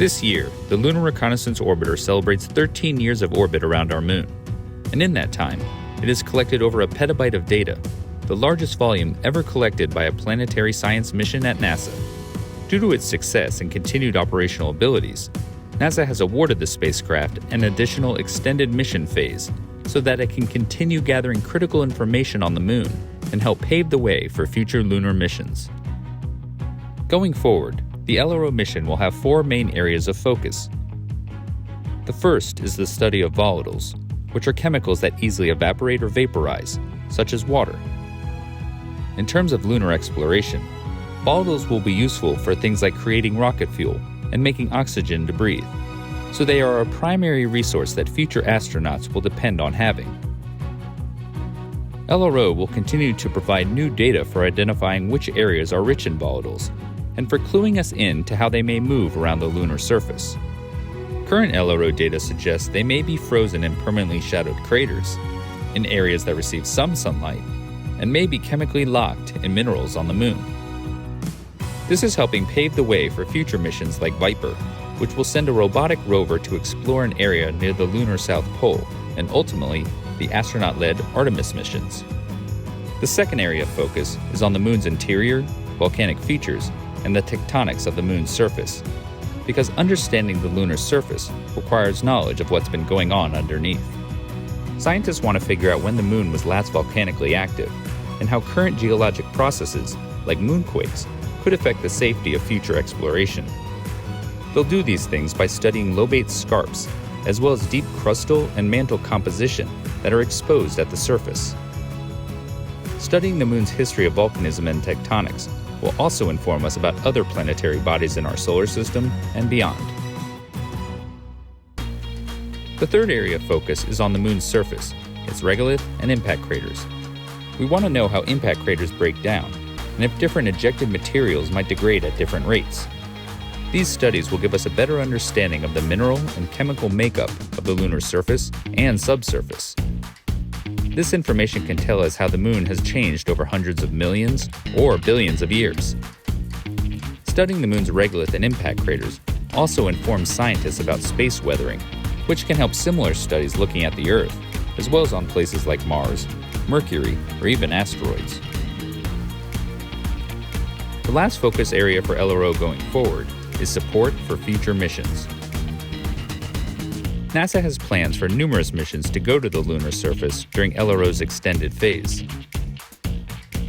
This year, the Lunar Reconnaissance Orbiter celebrates 13 years of orbit around our moon. And in that time, it has collected over a petabyte of data, the largest volume ever collected by a planetary science mission at NASA. Due to its success and continued operational abilities, NASA has awarded the spacecraft an additional extended mission phase so that it can continue gathering critical information on the moon and help pave the way for future lunar missions. Going forward, the LRO mission will have 4 main areas of focus. The first is the study of volatiles, which are chemicals that easily evaporate or vaporize, such as water. In terms of lunar exploration, volatiles will be useful for things like creating rocket fuel and making oxygen to breathe, so they are a primary resource that future astronauts will depend on having. LRO will continue to provide new data for identifying which areas are rich in volatiles, and for cluing us in to how they may move around the lunar surface. Current LRO data suggests they may be frozen in permanently shadowed craters, in areas that receive some sunlight, and may be chemically locked in minerals on the moon. This is helping pave the way for future missions like Viper, which will send a robotic rover to explore an area near the lunar South Pole, and ultimately, the astronaut-led Artemis missions. The second area of focus is on the moon's interior, volcanic features, and the tectonics of the moon's surface, because understanding the lunar surface requires knowledge of what's been going on underneath. Scientists want to figure out when the moon was last volcanically active, and how current geologic processes, like moonquakes, could affect the safety of future exploration. They'll do these things by studying lobate scarps, as well as deep crustal and mantle composition that are exposed at the surface. Studying the moon's history of volcanism and tectonics will also inform us about other planetary bodies in our solar system and beyond. The third area of focus is on the moon's surface, its regolith and impact craters. We want to know how impact craters break down, and if different ejected materials might degrade at different rates. These studies will give us a better understanding of the mineral and chemical makeup of the lunar surface and subsurface. This information can tell us how the moon has changed over hundreds of millions or billions of years. Studying the moon's regolith and impact craters also informs scientists about space weathering, which can help similar studies looking at the Earth, as well as on places like Mars, Mercury, or even asteroids. The last focus area for LRO going forward is support for future missions. NASA has plans for numerous missions to go to the lunar surface during LRO's extended phase.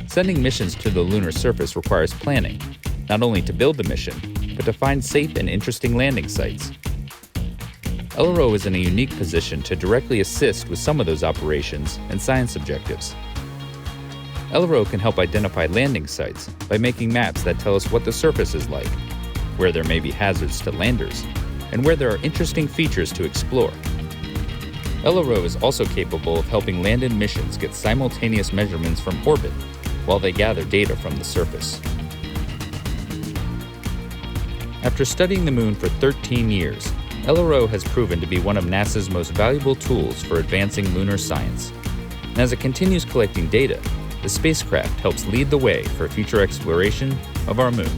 Sending missions to the lunar surface requires planning, not only to build the mission, but to find safe and interesting landing sites. LRO is in a unique position to directly assist with some of those operations and science objectives. LRO can help identify landing sites by making maps that tell us what the surface is like, where there may be hazards to landers, and where there are interesting features to explore. LRO is also capable of helping land-in missions get simultaneous measurements from orbit while they gather data from the surface. After studying the moon for 13 years, LRO has proven to be one of NASA's most valuable tools for advancing lunar science. And as it continues collecting data, the spacecraft helps lead the way for future exploration of our moon.